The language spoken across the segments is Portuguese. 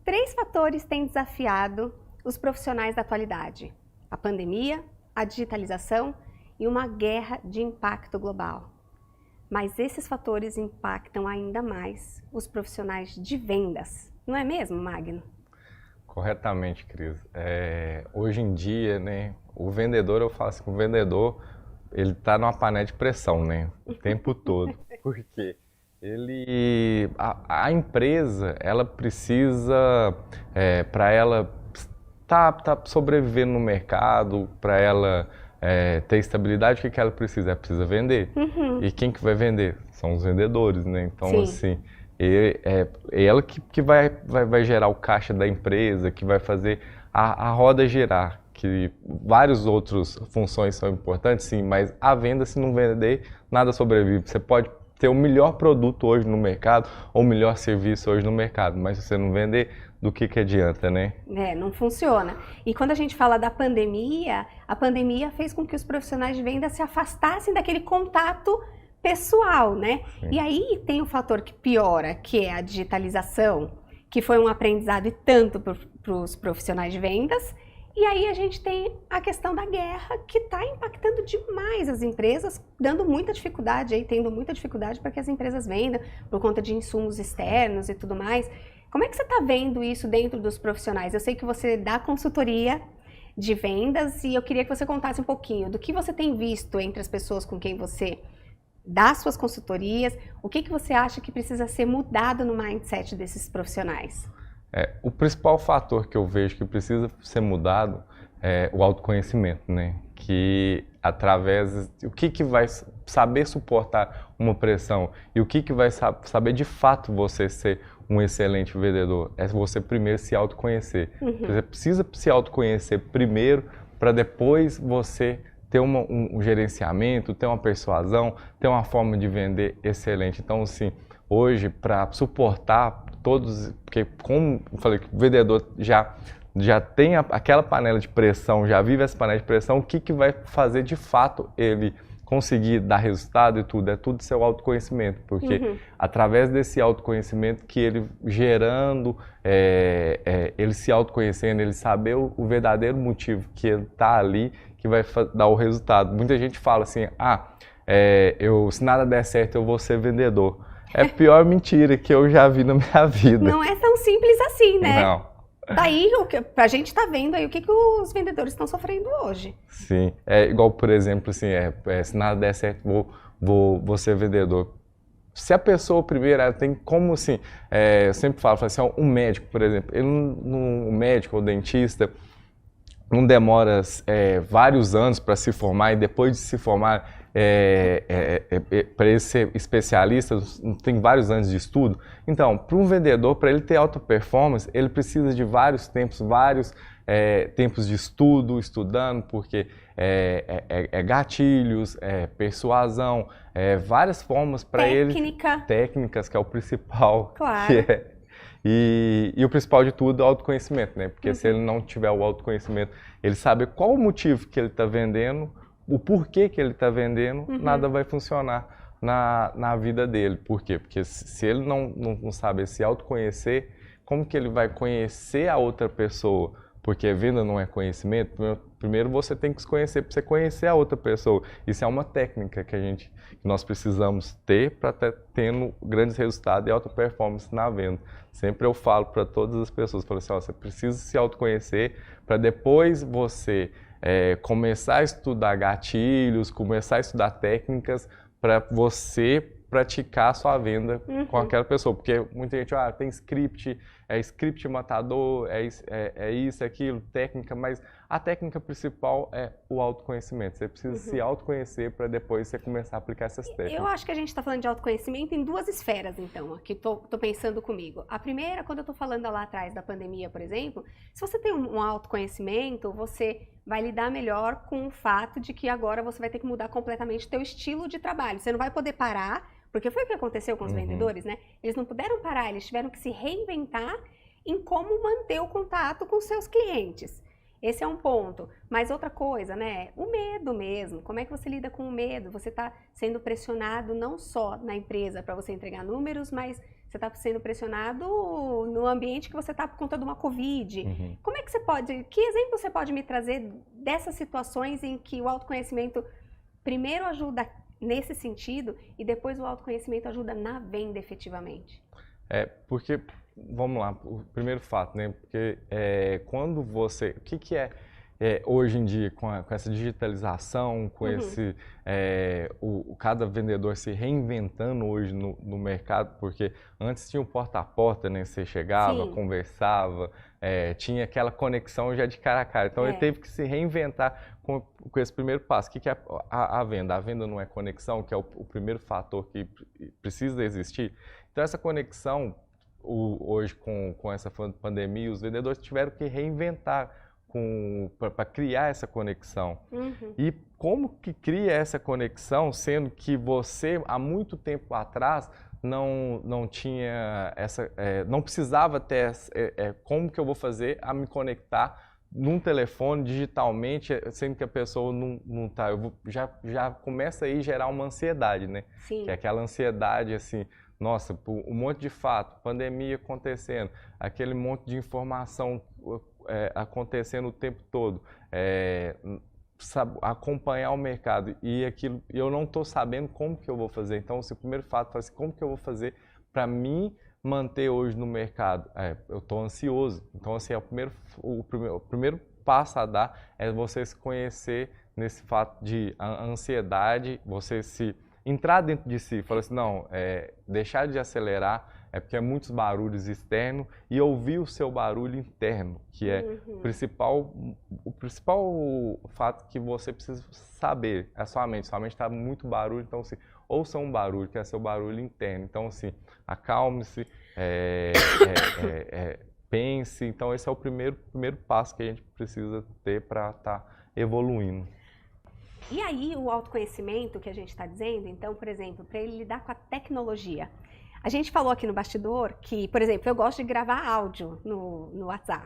Três fatores têm desafiado os profissionais da atualidade: a pandemia, a digitalização e uma guerra de impacto global. Mas esses fatores impactam ainda mais os profissionais de vendas, não é mesmo, Magno? Corretamente, Cris. Hoje em dia, né, o vendedor, eu falo assim, o vendedor, ele está numa panela de pressão, né, o tempo todo. Por quê? A empresa, ela precisa, para ela tá sobrevivendo no mercado, para ela ter estabilidade, o que ela precisa? Ela precisa vender. E quem que vai vender? São os vendedores, né? Então, Sim. assim, é ela que vai gerar o caixa da empresa, que vai fazer a roda girar. Que várias outras funções são importantes, sim, mas a venda, se não vender, nada sobrevive. Você pode ter o melhor produto hoje no mercado ou o melhor serviço hoje no mercado, mas se você não vender, do que adianta, né? Não funciona. E quando a gente fala da pandemia, a pandemia fez com que os profissionais de venda se afastassem daquele contato pessoal, né? Sim. E aí tem um fator que piora, que é a digitalização, que foi um aprendizado e tanto para os profissionais de vendas. E aí a gente tem a questão da guerra, que está impactando demais as empresas, dando muita dificuldade, tendo muita dificuldade para que as empresas vendam, por conta de insumos externos e tudo mais. Como é que você está vendo isso dentro dos profissionais? Eu sei que você dá consultoria de vendas e eu queria que você contasse um pouquinho do que você tem visto entre as pessoas com quem você dá suas consultorias, o que você acha que precisa ser mudado no mindset desses profissionais? O principal fator que eu vejo que precisa ser mudado é o autoconhecimento, né? Que através o que vai saber suportar uma pressão e o que vai saber de fato você ser um excelente vendedor é você primeiro se autoconhecer. Você precisa se autoconhecer primeiro para depois você ter um gerenciamento, ter uma persuasão, ter uma forma de vender excelente. Então, assim, hoje, para suportar todos, porque como eu falei que o vendedor já tem aquela panela de pressão, já vive essa panela de pressão, o que vai fazer de fato ele conseguir dar resultado e tudo? É tudo seu autoconhecimento, porque através desse autoconhecimento que ele gerando, ele se autoconhecendo, ele saber o verdadeiro motivo que ele está ali, que vai dar o resultado. Muita gente fala assim, se nada der certo eu vou ser vendedor. É a pior mentira que eu já vi na minha vida. Não é tão simples assim, né? Não. Daí, a gente tá vendo aí o que os vendedores estão sofrendo hoje. Sim, é igual, por exemplo, assim, se nada der certo, vou ser vendedor. Se a pessoa primeiro, ela tem como assim, eu sempre falo assim, um médico, por exemplo, um médico ou dentista não demora vários anos para se formar e depois de se formar, para ele ser especialista, tem vários anos de estudo. Então, para um vendedor, para ele ter alta performance, ele precisa de vários tempos de estudo, estudando, porque gatilhos, persuasão, várias formas para ele. Técnicas, que é o principal. Claro. E o principal de tudo é o autoconhecimento, né? Porque se ele não tiver o autoconhecimento, ele sabe qual o motivo que ele está vendendo, o porquê que ele está vendendo, nada vai funcionar na vida dele. Por quê? Porque se ele não sabe se autoconhecer, como que ele vai conhecer a outra pessoa? Porque venda não é conhecimento. Primeiro você tem que se conhecer para você conhecer a outra pessoa. Isso é uma técnica que nós precisamos ter para estar tendo grandes resultados e alta performance na venda. Sempre eu falo para todas as pessoas, falo assim, você precisa se autoconhecer para depois você começar a estudar gatilhos, começar a estudar técnicas para você praticar a sua venda com aquela pessoa. Porque muita gente, tem script, script matador, isso, aquilo, técnica, mas a técnica principal é o autoconhecimento. Você precisa se autoconhecer para depois você começar a aplicar essas técnicas. Eu acho que a gente está falando de autoconhecimento em duas esferas, então, aqui tô pensando comigo. A primeira, quando eu tô falando lá atrás da pandemia, por exemplo, se você tem um autoconhecimento, você vai lidar melhor com o fato de que agora você vai ter que mudar completamente o teu estilo de trabalho. Você não vai poder parar, porque foi o que aconteceu com os vendedores, né? Eles não puderam parar, eles tiveram que se reinventar em como manter o contato com seus clientes. Esse é um ponto. Mas outra coisa, né? O medo mesmo. Como é que você lida com o medo? Você está sendo pressionado não só na empresa para você entregar números, mas você está sendo pressionado no ambiente que você está por conta de uma Covid. Como é que você pode, que exemplo você pode me trazer dessas situações em que o autoconhecimento primeiro ajuda nesse sentido e depois o autoconhecimento ajuda na venda efetivamente? Porque, vamos lá, o primeiro fato, né? Porque quando você, o que é hoje em dia, com essa digitalização, com esse, cada vendedor se reinventando hoje no mercado, porque antes tinha o porta a porta, né? Você chegava, Sim. conversava, tinha aquela conexão já de cara a cara. Então ele teve que se reinventar com esse primeiro passo. O que é a venda? A venda não é conexão, que é o primeiro fator que precisa existir. Então essa conexão, hoje com essa pandemia, os vendedores tiveram que reinventar para criar essa conexão. E como que cria essa conexão, sendo que você, há muito tempo atrás, não tinha não precisava ter como que eu vou fazer a me conectar num telefone digitalmente, sendo que a pessoa não está. Já começa aí a gerar uma ansiedade, né? Sim. Que é aquela ansiedade assim, nossa, um monte de fato, pandemia acontecendo, aquele monte de informação acontecendo o tempo todo, acompanhar o mercado e aquilo, eu não estou sabendo como que eu vou fazer. Então, o primeiro fato é assim, como que eu vou fazer para mim manter hoje no mercado? Eu estou ansioso. Então, assim, o primeiro passo a dar é você se conhecer nesse fato de ansiedade, você se entrar dentro de si, falar assim, não, deixar de acelerar, porque é muitos barulhos externos, e ouvir o seu barulho interno, que é o principal fato que você precisa saber, é sua mente está muito barulho, então assim, ouça um barulho, que é seu barulho interno, então assim, acalme-se, pense, então esse é o primeiro passo que a gente precisa ter para estar evoluindo. E aí, o autoconhecimento que a gente está dizendo, então, por exemplo, para ele lidar com a tecnologia. A gente falou aqui no bastidor que, por exemplo, eu gosto de gravar áudio no WhatsApp.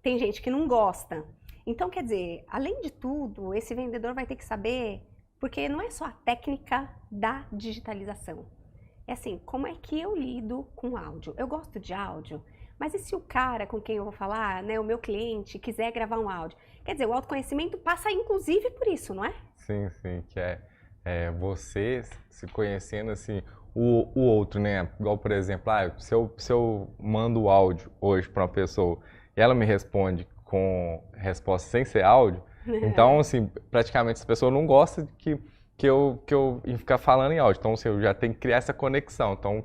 Tem gente que não gosta. Então, quer dizer, além de tudo, esse vendedor vai ter que saber, porque não é só a técnica da digitalização. É assim, como é que eu lido com áudio? Eu gosto de áudio, mas e se o cara com quem eu vou falar, né, o meu cliente, quiser gravar um áudio? Quer dizer, o autoconhecimento passa inclusive por isso, não é? Sim, que é você se conhecendo assim, o outro, né? Igual, por exemplo, se eu mando o áudio hoje para uma pessoa e ela me responde com resposta sem ser áudio, então, assim, praticamente essa pessoa não gosta que eu ficar falando em áudio. Então, assim, eu já tenho que criar essa conexão, então,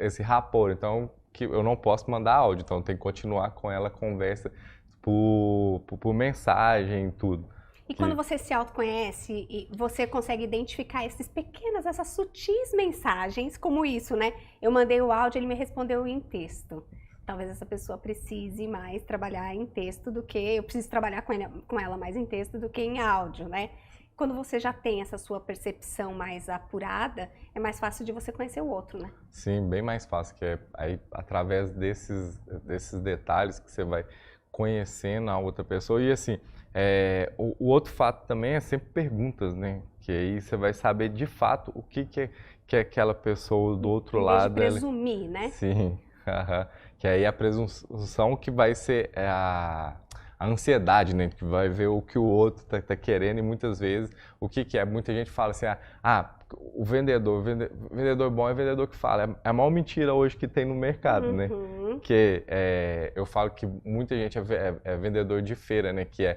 esse rapport. Então, que eu não posso mandar áudio, então eu tenho que continuar com ela a conversa por mensagem e tudo. E quando você se autoconhece e você consegue identificar essas sutis mensagens, como isso, né? Eu mandei o áudio, ele me respondeu em texto. Talvez essa pessoa precise mais trabalhar em texto do que... Eu preciso trabalhar com ela mais em texto do que em áudio, né? Quando você já tem essa sua percepção mais apurada, é mais fácil de você conhecer o outro, né? Sim, bem mais fácil, que é aí através desses detalhes que você vai conhecendo a outra pessoa. E assim, o outro fato também é sempre perguntas, né? Que aí você vai saber de fato o que é aquela pessoa do outro lado. Em vez de presumir, né? Sim, que aí a presunção que vai ser a ansiedade, né? Que vai ver o que o outro tá querendo e muitas vezes o que é. Muita gente fala assim, o vendedor bom é vendedor que fala. É a maior mentira hoje que tem no mercado, né? Que eu falo que muita gente é vendedor de feira, né? Que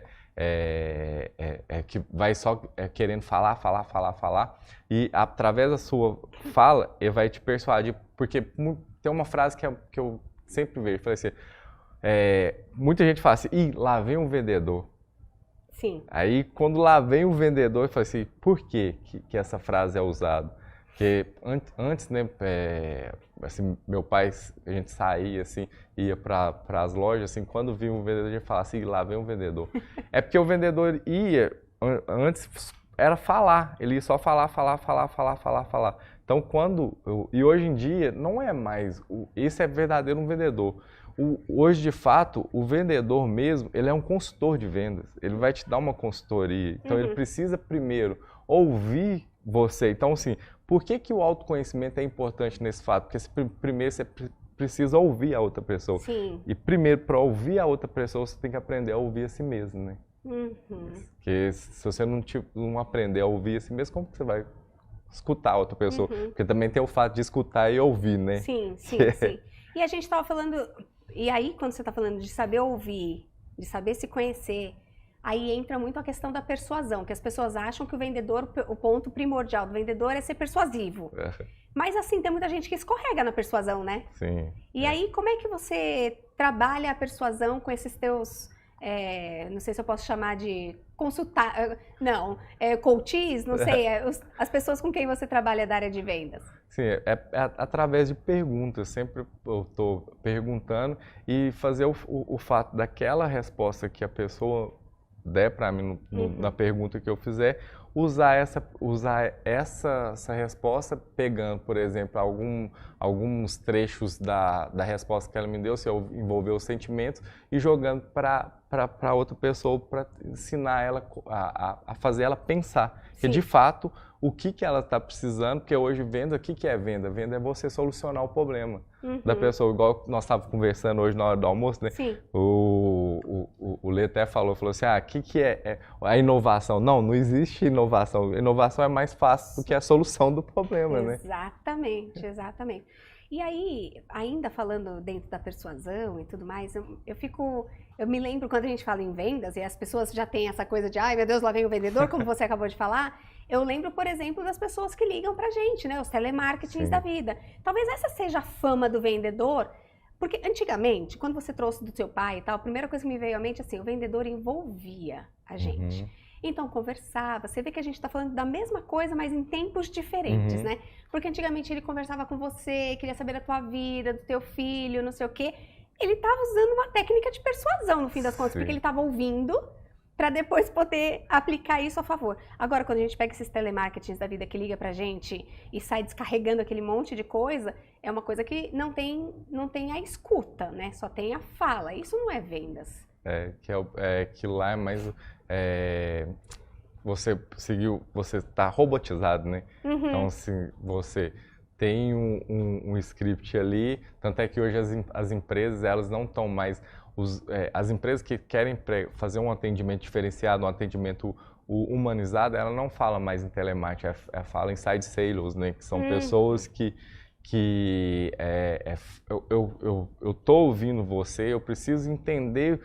que vai só querendo falar e através da sua fala ele vai te persuadir, porque tem uma frase que eu sempre vejo, falei assim, muita gente fala assim, lá vem um vendedor. Sim. Aí quando lá vem o vendedor, eu falo assim, por que essa frase é usada? Porque antes, né, assim, meu pai, a gente saía assim, ia para as lojas, assim, quando via um vendedor, a gente falava assim, lá vem um vendedor. É porque o vendedor antes era falar, ele ia só falar. Então e hoje em dia não é mais, esse é verdadeiro um vendedor. Hoje, de fato, o vendedor mesmo, ele é um consultor de vendas. Ele vai te dar uma consultoria. Então, ele precisa primeiro ouvir você. Então, assim, Por que que o autoconhecimento é importante nesse fato? Porque primeiro você precisa ouvir a outra pessoa. Sim. E primeiro, para ouvir a outra pessoa, você tem que aprender a ouvir a si mesmo, né? Porque se você não aprender a ouvir a si mesmo, como que você vai escutar a outra pessoa? Porque também tem o fato de escutar e ouvir, né? Sim. E a gente estava falando... E aí, quando você está falando de saber ouvir, de saber se conhecer, aí entra muito a questão da persuasão, que as pessoas acham que o vendedor, o ponto primordial do vendedor é ser persuasivo. Mas assim, tem muita gente que escorrega na persuasão, né? Sim. E aí, como é que você trabalha a persuasão com esses teus, não sei se eu posso chamar de consultar, não, coaches, não sei, as pessoas com quem você trabalha da área de vendas? Sim, é através de perguntas, sempre eu estou perguntando e fazer o fato daquela resposta que a pessoa der para mim na pergunta que eu fizer, usar essa resposta pegando, por exemplo, alguns trechos da resposta que ela me deu, se eu envolver os sentimentos, e jogando para outra pessoa, para ensinar ela a fazer ela pensar. Que de fato, o que ela está precisando, porque hoje venda, o que é venda? Venda é você solucionar o problema da pessoa, igual nós estávamos conversando hoje na hora do almoço, né? Sim. O Lê até falou assim, o que é a inovação? Não existe inovação. Inovação é mais fácil do que a solução do problema, né? Exatamente. E aí, ainda falando dentro da persuasão e tudo mais, eu me lembro quando a gente fala em vendas e as pessoas já têm essa coisa de, ai meu Deus, lá vem o vendedor, como você acabou de falar. Eu lembro, por exemplo, das pessoas que ligam pra gente, né? Os telemarketings da vida. Talvez essa seja a fama do vendedor, porque antigamente, quando você trouxe do seu pai e tal, a primeira coisa que me veio à mente, assim, o vendedor envolvia a gente. Então, conversava. Você vê que a gente está falando da mesma coisa, mas em tempos diferentes, né? Porque antigamente ele conversava com você, queria saber da tua vida, do teu filho, não sei o quê. Ele estava usando uma técnica de persuasão, no fim das contas, porque ele estava ouvindo para depois poder aplicar isso a favor. Agora, quando a gente pega esses telemarketings da vida que liga pra gente e sai descarregando aquele monte de coisa, é uma coisa que não tem a escuta, né? Só tem a fala. Isso não é vendas. Que lá é mais... você está robotizado, né? Então, assim, você tem um script ali, tanto é que hoje as empresas, elas não estão mais... as empresas que querem fazer um atendimento diferenciado, um atendimento humanizado, ela não fala mais em telemarketing, ela fala em side sales, né? Que são pessoas que eu estou ouvindo você, eu preciso entender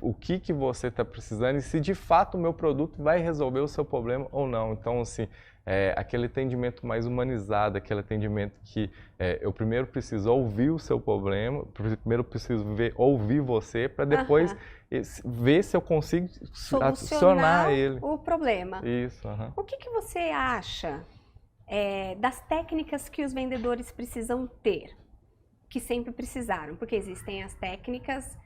o que você está precisando e se de fato o meu produto vai resolver o seu problema ou não. Então, assim, aquele atendimento mais humanizado, aquele atendimento que eu primeiro preciso ouvir o seu problema, primeiro preciso ouvir você, para depois ver se eu consigo solucionar ele. O problema. Isso. O que você acha das técnicas que os vendedores precisam ter, que sempre precisaram? Porque existem as técnicas,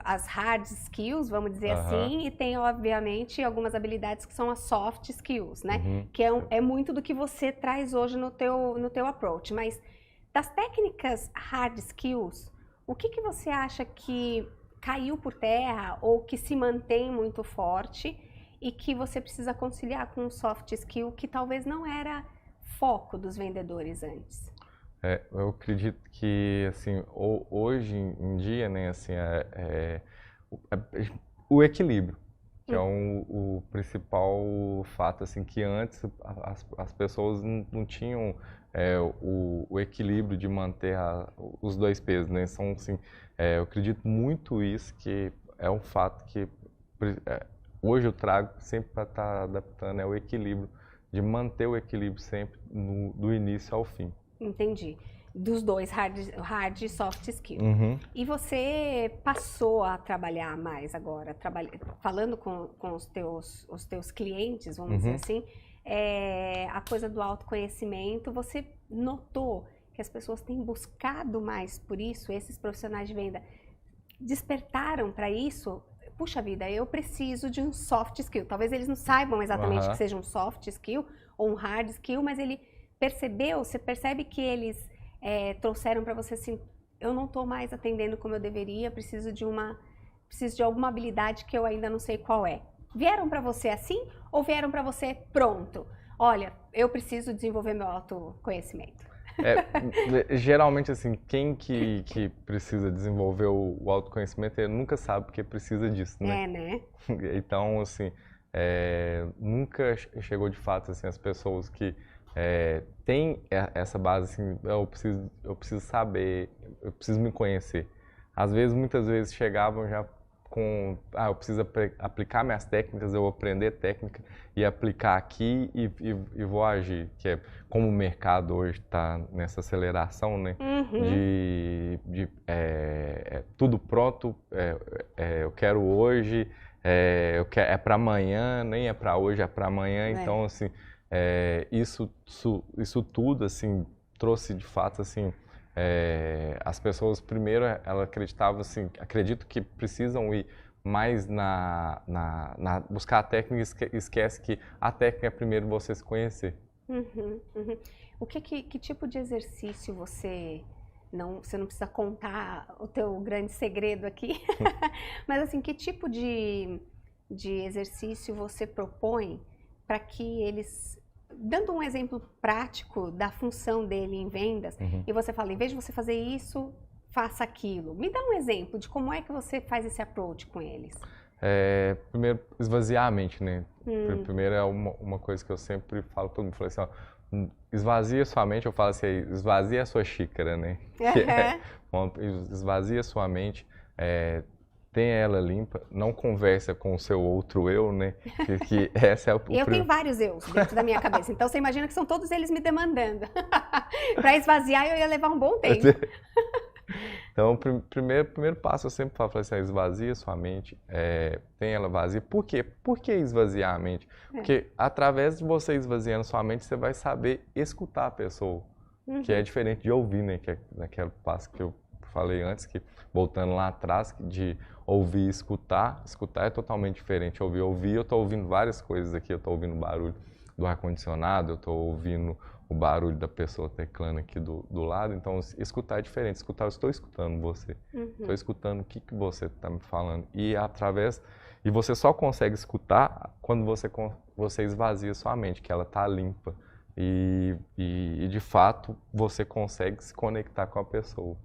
as hard skills, vamos dizer assim, e tem, obviamente, algumas habilidades que são as soft skills, né? Que é muito do que você traz hoje no teu approach. Mas das técnicas hard skills, o que você acha que caiu por terra ou que se mantém muito forte e que você precisa conciliar com um soft skill que talvez não era foco dos vendedores antes? Eu acredito que, assim, hoje em dia, né, assim, o equilíbrio, que é o principal fato, assim, que antes as pessoas não tinham o equilíbrio de manter os dois pesos, né? São, assim, eu acredito muito isso, que é um fato que hoje eu trago sempre para estar adaptando, o equilíbrio, de manter o equilíbrio sempre do início ao fim. Entendi. Dos dois, hard e soft skill. E você passou a trabalhar mais agora, falando com os teus clientes, vamos dizer assim, a coisa do autoconhecimento, você notou que as pessoas têm buscado mais por isso, esses profissionais de venda despertaram para isso? Puxa vida, eu preciso de um soft skill. Talvez eles não saibam exatamente que seja um soft skill ou um hard skill, mas ele percebeu, você percebe que eles trouxeram para você assim, eu não estou mais atendendo como eu deveria, preciso de alguma habilidade que eu ainda não sei qual é. Vieram para você assim ou vieram para você pronto? olha, eu preciso desenvolver meu autoconhecimento? Geralmente, assim, quem que precisa desenvolver o autoconhecimento, ele nunca sabe porque precisa disso, né? Né? Então, assim, nunca chegou de fato, assim, as pessoas que têm essa base, assim, eu preciso saber, eu preciso me conhecer. Às vezes, muitas vezes, chegavam já com, eu preciso aplicar minhas técnicas, eu vou aprender técnica e aplicar aqui e vou agir, que é como o mercado hoje está nessa aceleração, né? Tudo pronto, eu quero hoje, é para amanhã, nem é para hoje, é para amanhã. Então, assim, isso tudo, assim, trouxe de fato, assim, as pessoas primeiro elas acreditavam assim, acredito que precisam ir mais buscar a técnica e esquece que a técnica é primeiro você se conhecer. O que tipo de exercício você não precisa contar o teu grande segredo aqui, mas assim, que tipo de exercício você propõe para que eles, dando um exemplo prático da função dele em vendas, e você fala, em vez de você fazer isso, faça aquilo. Me dá um exemplo de como é que você faz esse approach com eles. Primeiro, esvaziar a mente, né? Primeiro é uma coisa que eu sempre falo, todo mundo fala assim, ó, esvazia sua mente, eu falo assim, esvazia a sua xícara, né? Esvazia sua mente, tenha ela limpa, não conversa com o seu outro eu, né? Que essa é eu tenho vários eus dentro da minha cabeça, então você imagina que são todos eles me demandando. Para esvaziar eu ia levar um bom tempo. Então, o primeiro passo eu sempre falo assim, esvazia sua mente, tenha ela vazia. Por quê? Por que esvaziar a mente? Porque através de você esvaziando sua mente, você vai saber escutar a pessoa, que é diferente de ouvir, né? Que é naquele passo que eu falei antes, que voltando lá atrás, de ouvir e escutar é totalmente diferente. Ouvir, eu estou ouvindo várias coisas aqui, eu estou ouvindo o barulho do ar-condicionado, eu estou ouvindo o barulho da pessoa teclando aqui do lado, então escutar é diferente. Escutar, eu estou escutando você, estou escutando o que você está me falando. E você só consegue escutar quando você esvazia sua mente, que ela está limpa. E de fato você consegue se conectar com a pessoa.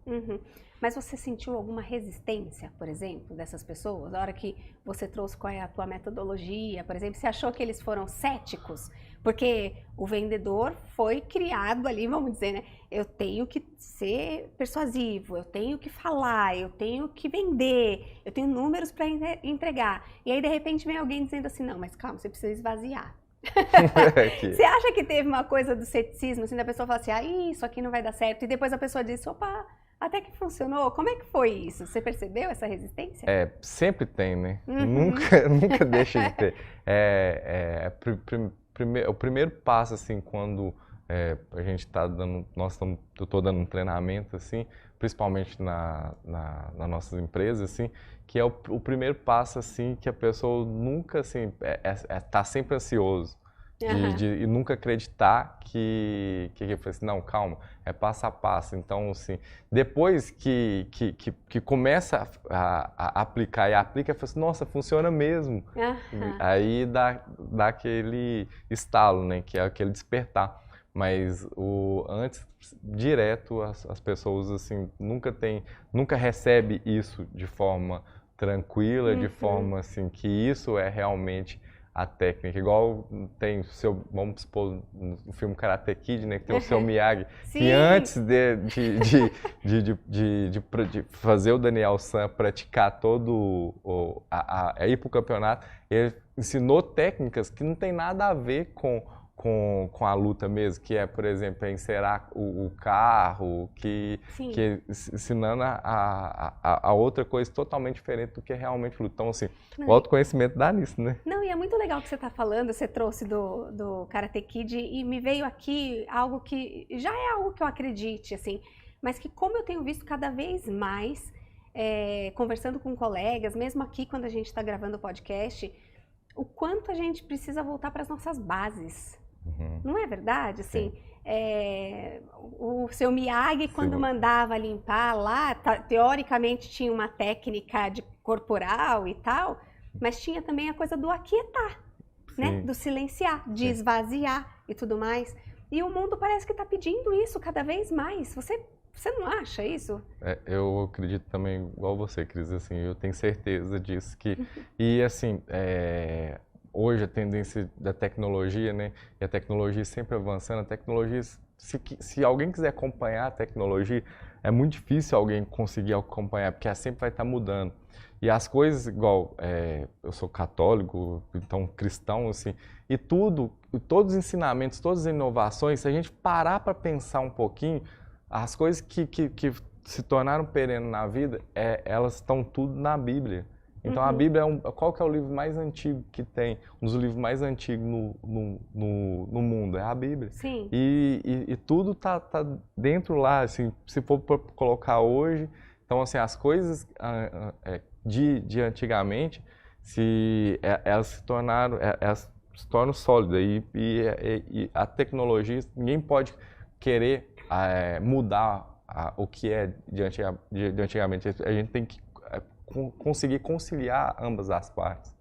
Mas você sentiu alguma resistência, por exemplo, dessas pessoas? Na hora que você trouxe qual é a tua metodologia, por exemplo, você achou que eles foram céticos? Porque o vendedor foi criado ali, vamos dizer, né? Eu tenho que ser persuasivo, eu tenho que falar, eu tenho que vender, eu tenho números para entregar. E aí, de repente, vem alguém dizendo assim, não, mas calma, você precisa esvaziar. Você acha que teve uma coisa do ceticismo, assim, da pessoa falar assim, isso aqui não vai dar certo, e depois a pessoa disse, opa, até que funcionou? Como é que foi isso? Você percebeu essa resistência? Sempre tem, né? Nunca deixa de ter. O primeiro passo, assim, quando a gente está dando, eu estou dando um treinamento, assim, principalmente nas nossas empresas, assim, que é o primeiro passo, assim, que a pessoa nunca, assim, tá sempre ansioso. E nunca acreditar que assim, não, calma, é passo a passo. Então, assim, depois que começa a aplicar e aplica, fala assim, nossa, funciona mesmo. Aí dá aquele estalo, né, que é aquele despertar. Mas antes, direto, as pessoas, assim, nunca recebe isso de forma tranquila, de forma, assim, que isso é realmente a técnica, igual tem vamos supor, no filme Karate Kid, né, que tem o seu Miyagi, que antes de fazer o Daniel San praticar ir para o campeonato, ele ensinou técnicas que não tem nada a ver com a luta mesmo, que é, por exemplo, encerar o carro, que ensinando a outra coisa totalmente diferente do que é realmente luta. Então, assim, o autoconhecimento dá nisso, né? Não, e é muito legal o que você está falando, você trouxe do Karate Kid e me veio aqui algo que já é algo que eu acredite, assim, mas que como eu tenho visto cada vez mais, conversando com colegas, mesmo aqui quando a gente está gravando o podcast, o quanto a gente precisa voltar para as nossas bases. Não é verdade? Assim, o seu Miyagi, quando mandava limpar lá, teoricamente tinha uma técnica corporal e tal, mas tinha também a coisa do aquietar, né? Do silenciar, de esvaziar. e tudo mais. E o mundo parece que está pedindo isso cada vez mais. Você não acha isso? Eu acredito também, igual você, Cris, assim, eu tenho certeza disso. E assim, hoje a tendência da tecnologia, né? E a tecnologia sempre avançando, a tecnologia, se alguém quiser acompanhar a tecnologia, é muito difícil alguém conseguir acompanhar, porque ela sempre vai estar mudando. E as coisas, igual, eu sou católico, então cristão, assim, e todos os ensinamentos, todas as inovações, se a gente parar para pensar um pouquinho, as coisas que se tornaram perenes na vida, elas estão tudo na Bíblia. Então a Bíblia qual que é o livro mais antigo que tem? Um dos livros mais antigos no mundo, é a Bíblia. Sim. E tudo tá dentro lá, assim, se for colocar hoje, então assim, as coisas de antigamente, elas se tornam sólidas e a tecnologia, ninguém pode querer mudar o que é de antigamente. A gente tem que conseguir conciliar ambas as partes.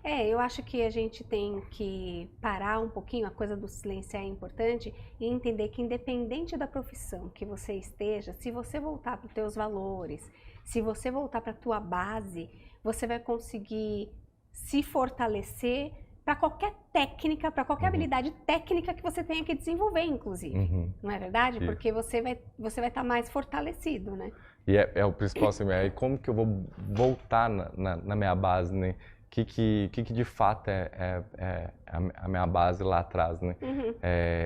Eu acho que a gente tem que parar um pouquinho, a coisa do silenciar é importante, e entender que independente da profissão que você esteja, se você voltar para os teus valores, se você voltar para a tua base, você vai conseguir se fortalecer para qualquer técnica, para qualquer habilidade técnica que você tenha que desenvolver, inclusive. Não é verdade? Isso. Porque você vai estar mais fortalecido, né? E é o principal, assim, como que eu vou voltar na minha base, né? O que de fato é a minha base lá atrás, né?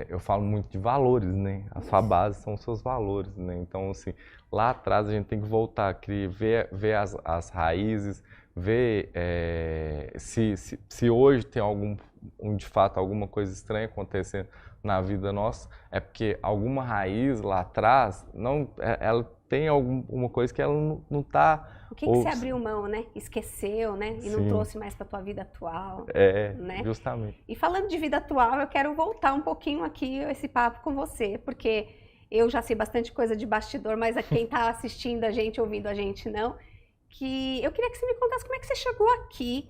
Eu falo muito de valores, né? A sua base são os seus valores, né? Então, assim, lá atrás a gente tem que voltar, ver as raízes, ver se hoje tem de fato alguma coisa estranha acontecendo na vida nossa, é porque alguma raiz lá atrás, ela tem alguma coisa que ela não está... O que você abriu mão, né? Esqueceu, né? E não trouxe mais para a tua vida atual. Né? Justamente. E falando de vida atual, eu quero voltar um pouquinho aqui esse papo com você, porque eu já sei bastante coisa de bastidor, mas quem está assistindo a gente, ouvindo a gente, não. Que eu queria que você me contasse como é que você chegou aqui,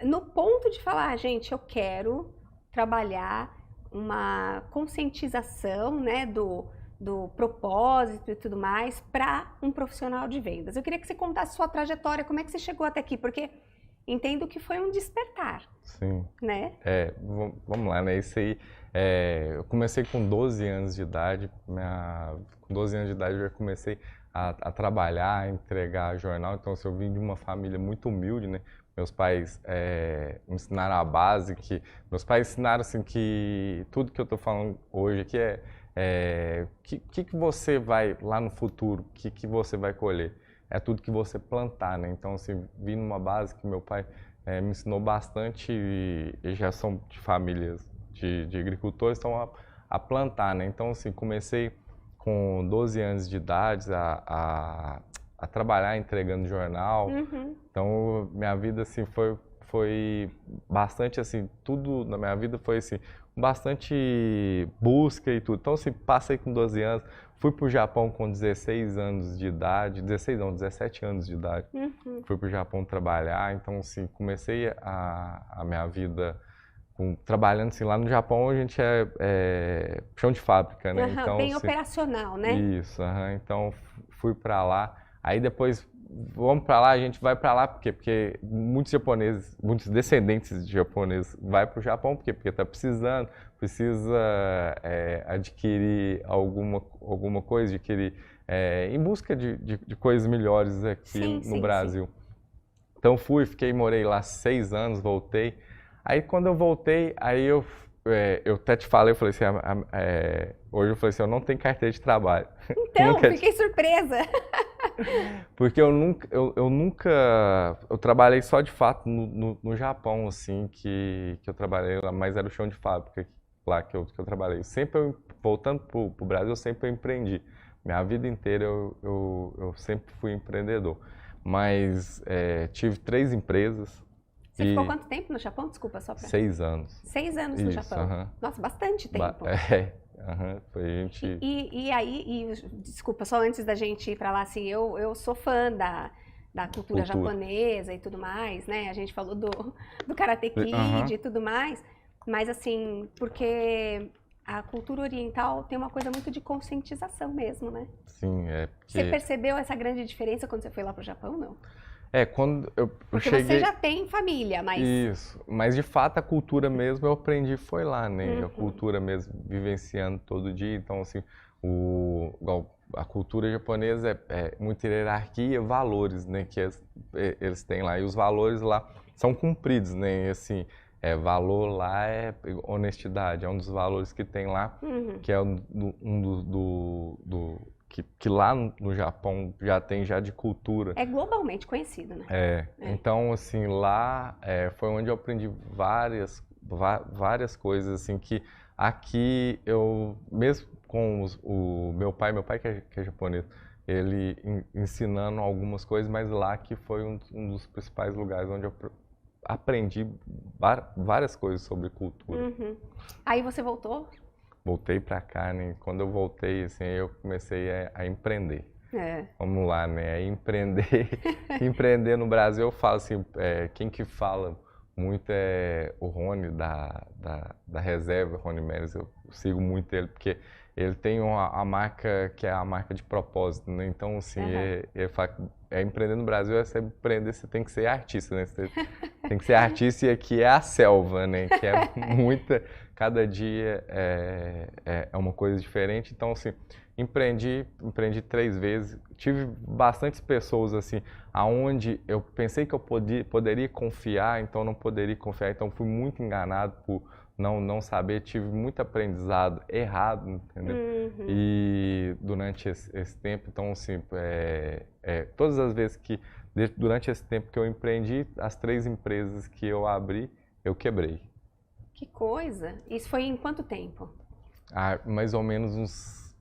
no ponto de falar, gente, eu quero trabalhar uma conscientização, né, do propósito e tudo mais para um profissional de vendas. Eu queria que você contasse sua trajetória, como é que você chegou até aqui, porque entendo que foi um despertar. Sim. Né? Vamos lá, né? Isso aí, eu comecei com 12 anos de idade, com 12 anos de idade eu já comecei a trabalhar, a entregar jornal, então assim, eu vim de uma família muito humilde, né? Meus pais me ensinaram a base, meus pais ensinaram assim, que tudo que eu estou falando hoje aqui que você vai lá no futuro, que você vai colher, é tudo que você plantar, né? Então assim, vim numa base que meu pai me ensinou bastante e já são de famílias de agricultores, então a plantar, né? Então assim, comecei com 12 anos de idade a trabalhar entregando jornal. Então minha vida assim foi bastante assim, tudo na minha vida foi assim, bastante busca e tudo. Então assim, passei com 12 anos, fui para o Japão com 16 anos de idade, 17 anos de idade. Fui para o Japão trabalhar, então assim, comecei a minha vida trabalhando assim, lá no Japão a gente é chão de fábrica, né? Então, bem assim, operacional, né? Isso, então fui para lá. Aí depois, vamos para lá, a gente vai para lá porque muitos japoneses, muitos descendentes de japoneses vai para o Japão porque está precisando, precisa adquirir alguma coisa, em busca de coisas melhores aqui no Brasil. Sim. Então morei lá 6 anos, voltei. Aí quando eu voltei, aí eu até te falei, eu falei assim, hoje eu falei assim, eu não tenho carteira de trabalho. Então, fiquei surpresa. Porque eu trabalhei só de fato no Japão, assim, que eu trabalhei lá, mas era o chão de fábrica lá que eu trabalhei. Sempre voltando pro Brasil, eu sempre empreendi. Minha vida inteira eu sempre fui empreendedor. Mas tive 3 empresas. Você ficou quanto tempo no Japão? Desculpa, só pra... 6 anos. 6 anos no Japão? Nossa, bastante tempo. Foi a gente... Desculpa, só antes da gente ir pra lá, assim, eu sou fã da cultura japonesa e tudo mais, né? A gente falou do Karate Kid e tudo mais. Mas assim, porque a cultura oriental tem uma coisa muito de conscientização mesmo, né? Sim, Você percebeu essa grande diferença quando você foi lá pro Japão, não? Quando eu Porque cheguei... você já tem família, mas... Isso, mas de fato a cultura mesmo eu aprendi foi lá, né? A Uhum. cultura mesmo, vivenciando todo dia. Então, assim, igual a cultura japonesa é muita hierarquia, valores, né? Que eles têm lá. E os valores lá são cumpridos, né? E, assim, valor lá é honestidade, é um dos valores que tem lá, Uhum. que é que lá no Japão já tem já de cultura. É globalmente conhecido, né? Então, assim, lá foi onde eu aprendi várias coisas, assim, que aqui eu, mesmo com o meu pai que é japonês, ele ensinando algumas coisas, mas lá que foi um dos principais lugares onde eu aprendi várias coisas sobre cultura. Uhum. Aí você voltou? Voltei pra cá, né? Quando eu voltei, assim, eu comecei a empreender. É. Vamos lá, né? Empreender, empreender no Brasil, eu falo assim, quem que fala muito é o Rony da Reserva, Rony Meres, eu sigo muito ele, porque ele tem a marca que é a marca de propósito, né? Então, assim, ele fala que empreender no Brasil você empreender, você tem que ser artista, né? Você tem que ser artista e aqui é a selva, né? Que é muita, cada dia é uma coisa diferente, então, assim, empreendi 3 vezes, tive bastantes pessoas assim, aonde eu pensei que eu poderia confiar, então não poderia confiar, então fui muito enganado por não saber, tive muito aprendizado errado, entendeu? Uhum. E durante esse tempo, então assim, todas as vezes durante esse tempo que eu empreendi, as 3 empresas que eu abri, eu quebrei. Que coisa! Isso foi em quanto tempo? Mais ou menos uns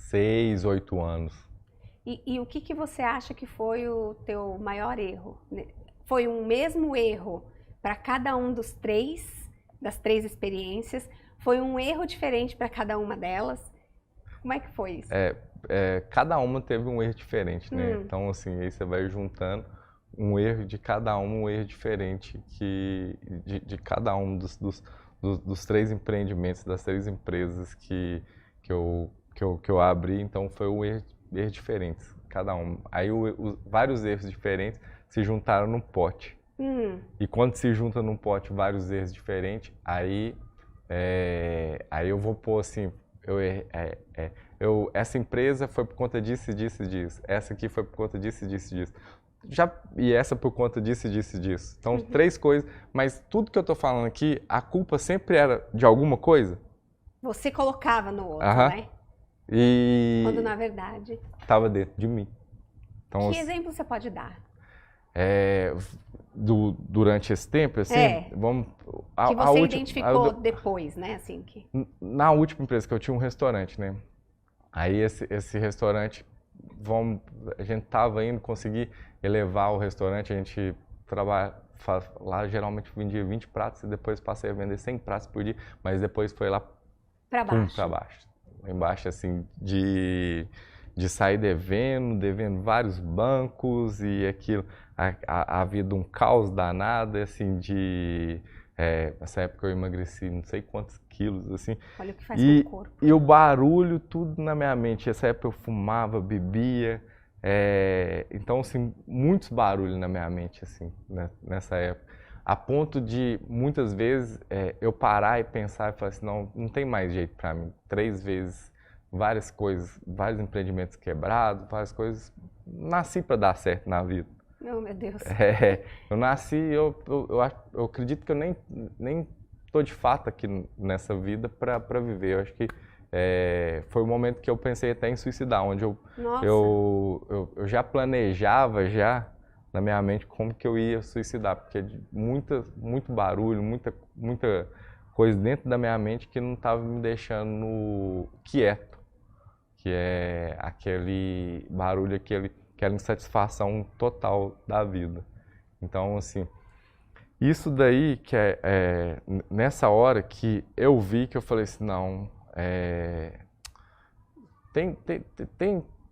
6, 8 anos. E o que você acha que foi o teu maior erro? Foi um mesmo erro para cada um das 3 experiências? Foi um erro diferente para cada uma delas? Como é que foi isso? Cada uma teve um erro diferente, né? Então, assim, aí você vai juntando um erro de cada um erro diferente de cada um dos 3 empreendimentos, das 3 empresas que eu abri, então foi um erro diferentes, cada um. Aí vários erros diferentes se juntaram num pote. E quando se junta num pote vários erros diferentes, aí eu vou pôr assim, essa empresa foi por conta disso, disso e disso. Essa aqui foi por conta disso, disso e disso. E essa por conta disso, disso e disso. Então, 3 coisas, mas tudo que eu tô falando aqui, a culpa sempre era de alguma coisa. Você colocava no outro, né? Quando na verdade... Estava dentro de mim. Então, que exemplo você pode dar? Durante esse tempo, assim, que você identificou depois, né? Assim, Na última empresa que eu tinha um restaurante, né? Aí esse restaurante, a gente tava indo conseguir elevar o restaurante, a gente lá geralmente vendia 20 pratos e depois passei a vender 100 pratos por dia, mas depois foi lá para baixo. Pra baixo. Lá embaixo, assim, de sair devendo vários bancos e aquilo, a vida um caos danado, assim, nessa época eu emagreci não sei quantos quilos, assim. Olha o que faz com o corpo. E o barulho, tudo na minha mente. Nessa época eu fumava, bebia, então, assim, muitos barulhos na minha mente, assim, né, nessa época. A ponto de, muitas vezes, eu parar e pensar e falar assim, não tem mais jeito para mim. 3 vezes, várias coisas, vários empreendimentos quebrados, várias coisas. Nasci para dar certo na vida. Oh, meu Deus. Eu nasci, eu acredito que eu nem tô de fato aqui nessa vida para viver. Eu acho que foi o momento que eu pensei até em suicidar, onde eu já planejava na minha mente como que eu ia suicidar, porque muito barulho, muita coisa dentro da minha mente que não estava me deixando quieto, que é aquele barulho, aquela insatisfação total da vida. Então, assim, isso daí que nessa hora que eu vi que eu falei assim, não,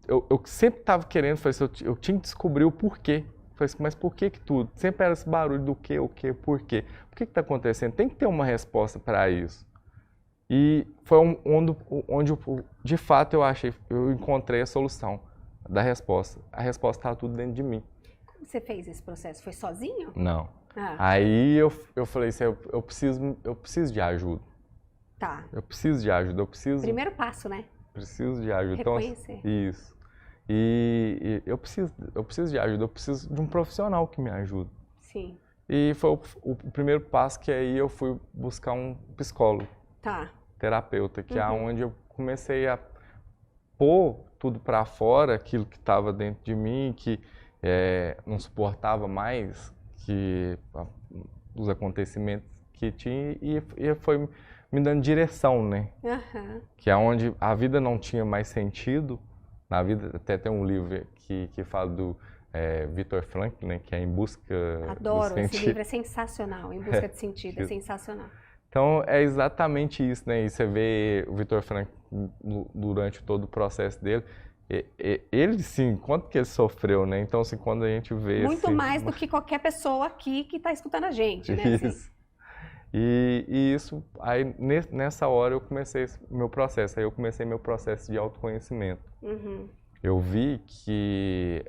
eu sempre estava querendo, falei assim, eu tinha que descobrir o porquê Falei assim, mas por que tudo? Sempre era esse barulho do quê, o quê, por quê? Por que está acontecendo? Tem que ter uma resposta para isso. E foi onde, de fato, eu encontrei a solução da resposta. A resposta estava tudo dentro de mim. Como você fez esse processo? Foi sozinho? Não. Ah. Aí eu falei assim, eu preciso de ajuda. Tá. Eu preciso de ajuda, eu preciso... Primeiro passo, né? Preciso de ajuda. Reconhecer. Então, isso. E eu preciso de ajuda, eu preciso de um profissional que me ajude. Sim. E foi o primeiro passo que aí eu fui buscar um psicólogo, Tá. terapeuta, que é onde eu comecei a pôr tudo para fora, aquilo que estava dentro de mim, que não suportava mais, que os acontecimentos que tinha, e foi me dando direção, né? Uhum. Que é onde a vida não tinha mais sentido. Na vida, até tem um livro que fala do Viktor Frankl, né, que é Em Busca Adoro, do Sentido. esse livro é sensacional, Em Busca de Sentido, é sensacional. Então, é exatamente isso, né? E você vê o Viktor Frankl durante todo o processo dele, ele, sim, quanto que ele sofreu, né? Então, assim, quando a gente vê... Muito assim, mais do que qualquer pessoa aqui que está escutando a gente, né? Isso. Assim. E isso, aí nessa hora eu comecei meu processo, aí eu comecei meu processo de autoconhecimento. Uhum. Eu vi que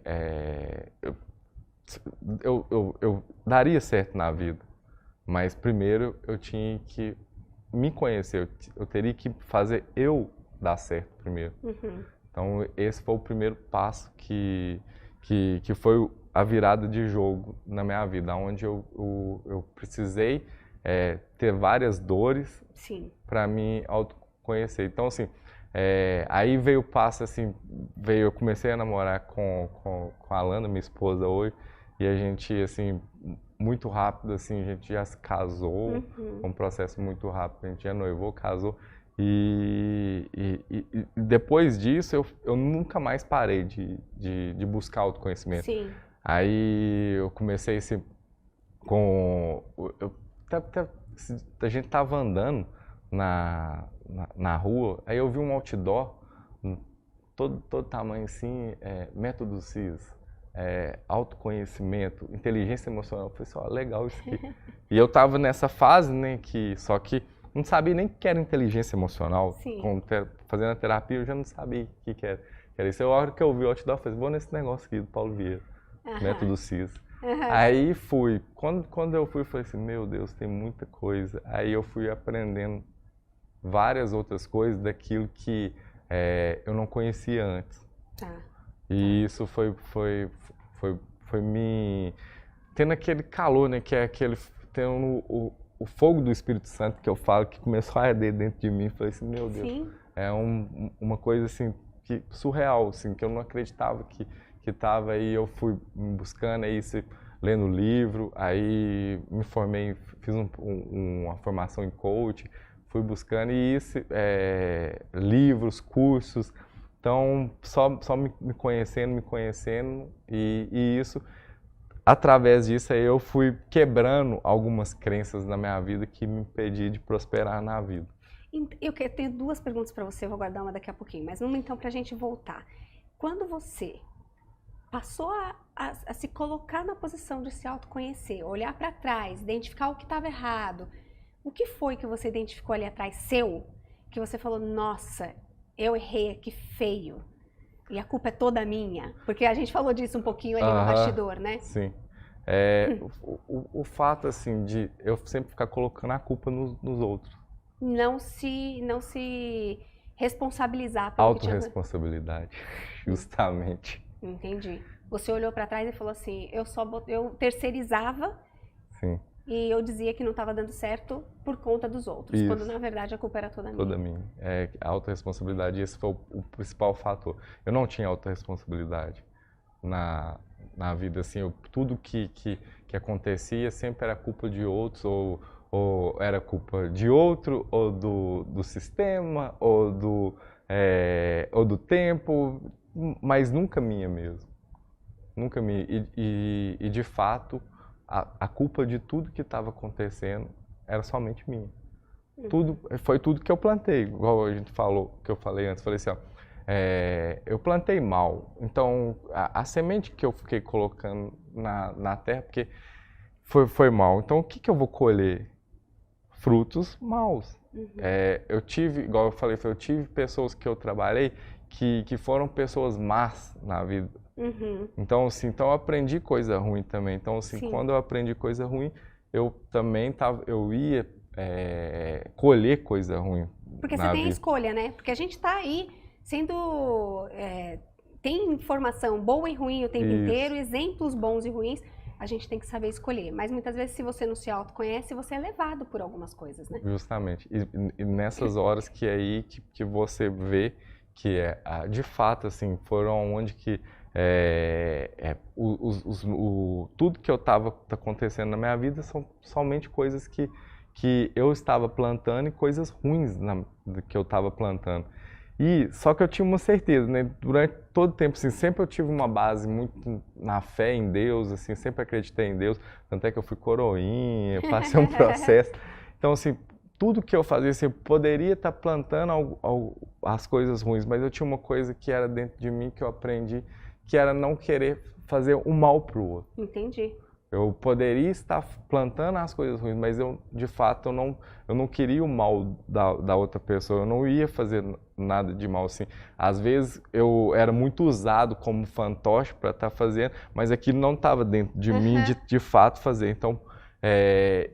eu daria certo na vida, mas primeiro eu tinha que me conhecer, eu teria que fazer eu dar certo primeiro. Uhum. Então esse foi o primeiro passo que foi a virada de jogo na minha vida, onde eu precisei ter várias dores para me autoconhecer. Então, assim, aí veio o passo, assim, eu comecei a namorar com a Alana, minha esposa hoje, e a gente, assim, muito rápido, assim, a gente já se casou, foi um processo muito rápido, a gente já noivou, casou, e depois disso eu nunca mais parei de buscar autoconhecimento. Sim. Aí eu comecei, assim, a gente tava andando na rua, aí eu vi um outdoor, todo tamanho assim, método CIS, autoconhecimento, inteligência emocional. Eu falei assim, ó, legal isso aqui. E eu tava nessa fase, né, só que não sabia nem o que era inteligência emocional. Fazendo a terapia, eu já não sabia o que era isso. A hora que eu vi o outdoor, eu falei, vou nesse negócio aqui do Paulo Vieira, método CIS. Aí fui. Quando eu fui, eu falei assim, meu Deus, tem muita coisa. Aí eu fui aprendendo várias outras coisas daquilo que eu não conhecia antes. E isso foi me... Tendo aquele calor, né, que é tendo o fogo do Espírito Santo, que eu falo, que começou a arder dentro de mim. Falei assim, meu Deus, Sim. é uma coisa assim, surreal, assim, que eu não acreditava que estava aí. Eu fui buscando aí, lendo livro, aí me formei, fiz uma formação em coaching, fui buscando livros, cursos. Então, só me conhecendo, e isso, através disso, aí eu fui quebrando algumas crenças na minha vida que me impediam de prosperar na vida. Eu tenho duas perguntas para você, vou guardar uma daqui a pouquinho, mas uma então para a gente voltar. Quando você passou a se colocar na posição de se autoconhecer, olhar para trás, identificar o que estava errado, o que foi que você identificou ali atrás seu, que você falou, nossa, eu errei aqui feio, e a culpa é toda minha? Porque a gente falou disso um pouquinho ali no bastidor, né? Sim. O fato, assim, de eu sempre ficar colocando a culpa nos outros. Não se responsabilizar pelo que tinha... Autorresponsabilidade, justamente. Entendi. Você olhou para trás e falou assim, eu terceirizava. Sim. E eu dizia que não estava dando certo por conta dos outros, Isso. quando na verdade a culpa era toda minha. Toda minha. A autorresponsabilidade, esse foi o principal fator. Eu não tinha autorresponsabilidade na vida, assim, tudo que acontecia sempre era culpa de outros, ou era culpa de outro, ou do sistema, ou do tempo, mas nunca minha mesmo. Nunca minha. E de fato, a culpa de tudo que estava acontecendo era somente minha. Foi tudo que eu plantei, igual a gente falou, que eu falei antes. Falei assim, ó, eu plantei mal. Então, a semente que eu fiquei colocando na terra, porque foi mal. Então, o que eu vou colher? Frutos maus. Eu tive, igual eu falei, eu tive pessoas que eu trabalhei que foram pessoas más na vida. Então, assim, eu aprendi coisa ruim também. Então, assim, Sim. quando eu aprendi coisa ruim, eu também eu ia colher coisa ruim. Porque você tem a escolha, né? Porque a gente tá aí sendo... tem informação boa e ruim o tempo inteiro, exemplos bons e ruins, a gente tem que saber escolher. Mas muitas vezes, se você não se autoconhece, você é levado por algumas coisas, né? Justamente. E nessas horas que é aí que você vê que de fato, assim, foram onde que tudo que tá acontecendo na minha vida são somente coisas que eu estava plantando e coisas ruins que eu estava plantando. E só que eu tinha uma certeza, né? Durante todo o tempo, assim, sempre eu tive uma base muito na fé em Deus, assim, sempre acreditei em Deus, tanto é que eu fui coroinha, passei um processo. Então, assim, tudo que eu fazia, assim, eu poderia estar plantando as coisas ruins, mas eu tinha uma coisa que era dentro de mim que eu aprendi, que era não querer fazer o mal para o outro. Entendi. Eu poderia estar plantando as coisas ruins, mas de fato, eu não queria o mal da outra pessoa, eu não ia fazer nada de mal, assim. Às vezes, eu era muito usado como fantoche para estar fazendo, mas aquilo não estava dentro de mim, de fato, fazer. Então,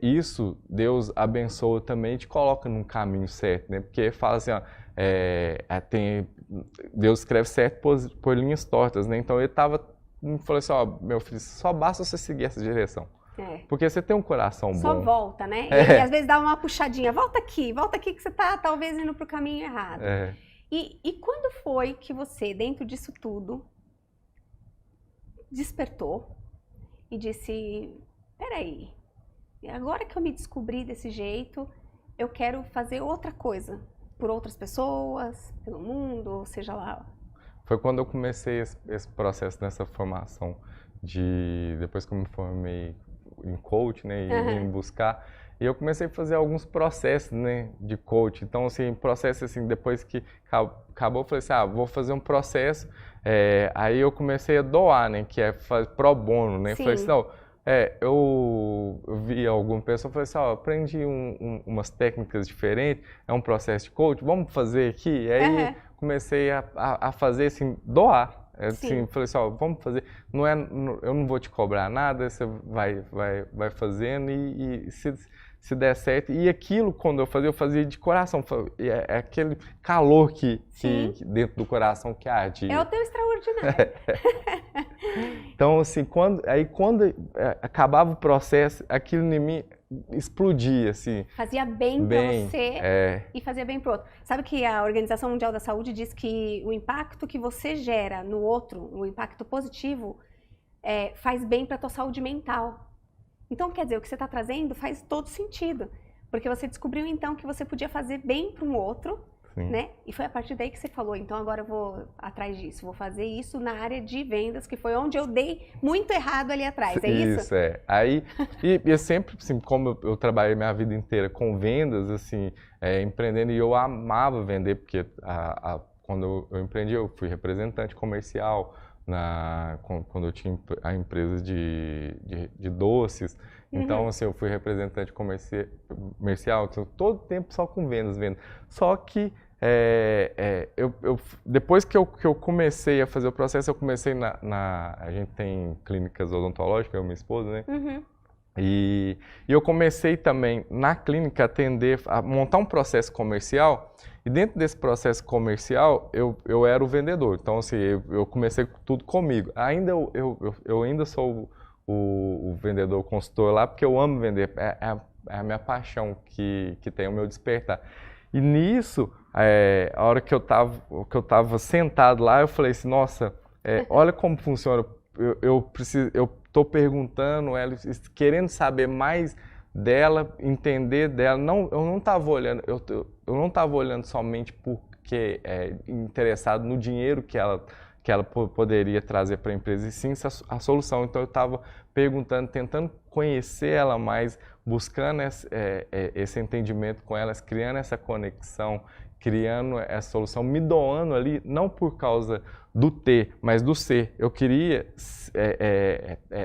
isso, Deus abençoa também e te coloca num caminho certo, né? Porque fala assim, ó, Deus escreve certo por linhas tortas, né? Então, ele estava falou assim, ó, meu filho, só basta você seguir essa direção. Porque você tem um coração bom. Só volta, né? E às vezes dá uma puxadinha, volta aqui que você tá talvez indo pro caminho errado. E quando foi que você, dentro disso tudo, despertou e disse, peraí, agora que eu me descobri desse jeito, eu quero fazer outra coisa, por outras pessoas, pelo mundo, ou seja lá... Foi quando eu comecei esse processo nessa formação depois que eu me formei em coach, né, e vim buscar, e eu comecei a fazer alguns processos, né, de coach. Então, assim, processo assim, depois que acabou, eu falei assim, vou fazer um processo, aí eu comecei a doar, né, que é pro bono, né, falei assim, não, eu vi alguma pessoa, falei assim, aprendi umas técnicas diferentes, é um processo de coach, vamos fazer aqui, e aí comecei a fazer assim, doar. Assim, falei assim, vamos fazer, eu não vou te cobrar nada, você vai fazendo e se der certo. E aquilo, quando eu fazia de coração, é aquele calor que dentro do coração que arde. É o teu extraordinário. Então, assim, quando acabava o processo, aquilo em mim explodia, assim. Fazia bem para você e fazia bem para o outro. Sabe que a Organização Mundial da Saúde diz que o impacto que você gera no outro, o impacto positivo, faz bem para a tua saúde mental. Então, quer dizer, o que você está trazendo faz todo sentido. Porque você descobriu, então, que você podia fazer bem para um outro, né? E foi a partir daí que você falou, então agora eu vou atrás disso, vou fazer isso na área de vendas, que foi onde eu dei muito errado ali atrás, é isso? Isso, Aí, eu sempre, assim, como eu trabalhei minha vida inteira com vendas, assim, empreendendo, e eu amava vender, porque quando eu empreendi, eu fui representante comercial, quando eu tinha a empresa de doces. Então, assim, eu fui representante comercial, então, todo tempo só com vendas. Só que depois que eu comecei a fazer o processo, eu comecei a gente tem clínicas odontológicas, eu e minha esposa, né? E eu comecei também na clínica a montar um processo comercial, e dentro desse processo comercial eu era o vendedor. Então, assim, eu comecei tudo comigo. Eu ainda sou o vendedor, o consultor lá, porque eu amo vender, é a minha paixão que tem o meu despertar. E nisso, a hora que eu tava sentado lá, eu falei assim, nossa, olha como funciona. Eu estou perguntando ela, querendo saber mais dela, entender dela. Eu não estava olhando, eu não estava olhando somente porque interessado no dinheiro que ela poderia trazer para a empresa, e sim a solução. Então eu estava perguntando, tentando conhecer ela mais, buscando esse entendimento com elas, criando essa conexão, criando essa solução, me doando ali, não por causa do ter, mas do ser. Eu queria